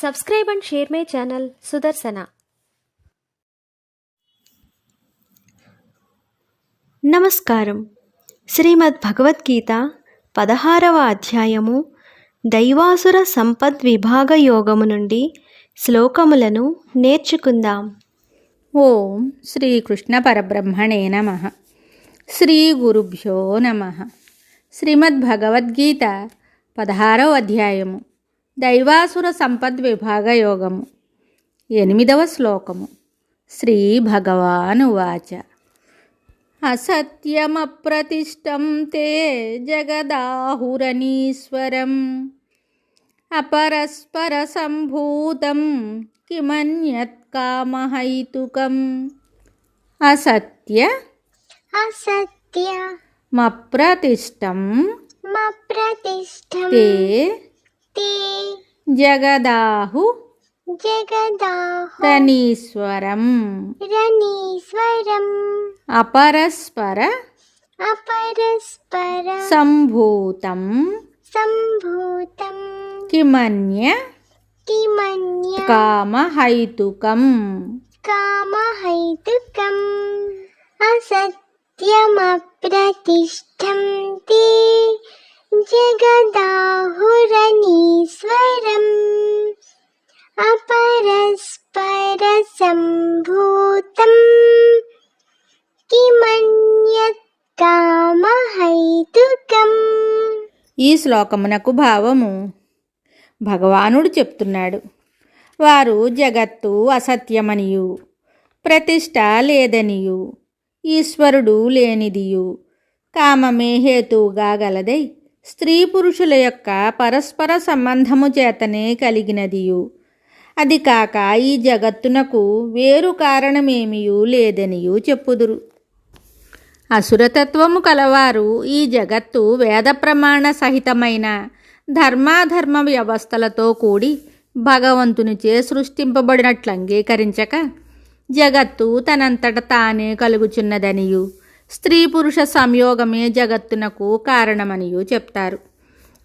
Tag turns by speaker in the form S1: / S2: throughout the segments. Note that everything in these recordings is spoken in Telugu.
S1: Subscribe and share my channel Sudarsana. నమస్కారం. శ్రీమద్ భగవద్గీత 16వ అధ్యాయము దైవాసుర సంపద్ విభాగ యోగము నుండి శ్లోకములను నేర్చుకుందాం.
S2: ఓం శ్రీకృష్ణ పరబ్రహ్మణే నమః. శ్రీ గురుభ్యో నమః. శ్రీమద్ భగవద్గీత 16వ అధ్యాయము దైవాసుర సంపద్ విభాగ యోగము 8వ శ్లోకము. శ్రీ భగవానువాచ అసత్యమప్రతిష్టం తే జగదాహురనీశ్వరం అపరస్పర సంభూతం కిమన్యత్ కామహైతుకం. అసత్యమప్రతిష్టం తే జగదాహురనీశ్వరం అపరస్పర సంభూతం కిమన్య కామహైతుకం.
S3: అసత్యమప్రతిష్టం తే జగదాహురనీశ్వరం అపరస్పర సంభూతం కిమన్యత్ కామహైతుకం.
S2: ఈ శ్లోకమునకు భావము భగవానుడు చెప్తున్నాడు. వారు జగత్తు అసత్యమనియు, ప్రతిష్ట లేదనియు, ఈశ్వరుడు లేనిదియు, కామమే హేతువుగా గలదై స్త్రీ పురుషుల యొక్క పరస్పర సంబంధము చేతనే కలిగినదియు, అది కాక ఈ జగత్తునకు వేరు కారణమేమియూ లేదనియు చెప్పుదురు. అసురతత్వము కలవారు ఈ జగత్తు వేద ప్రమాణ సహితమైన ధర్మాధర్మ వ్యవస్థలతో కూడి భగవంతునిచే సృష్టింపబడినట్లు అంగీకరించక జగత్తు తనంతట తానే కలుగుచున్నదనియు, స్త్రీ పురుష సంయోగమే జగత్తునకు కారణమనియు చెప్తారు.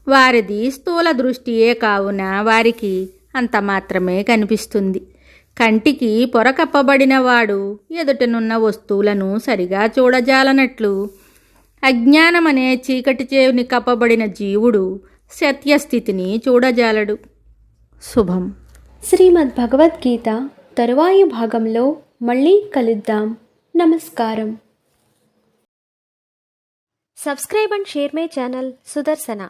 S2: వారిది స్థూల దృష్టియే కావున వారికి అంత మాత్రమే కనిపిస్తుంది. కంటికి పొర కప్పబడిన వాడు ఎదుటనున్న వస్తువులను సరిగా చూడజాలనట్లు అజ్ఞానమనే చీకటి చేవుని కప్పబడిన జీవుడు సత్యస్థితిని చూడజాలడు. శుభం.
S1: శ్రీమద్ భగవద్గీత తరువాయి భాగంలో మళ్ళీ కలుద్దాం. నమస్కారం. Subscribe and share my channel Sudarsana.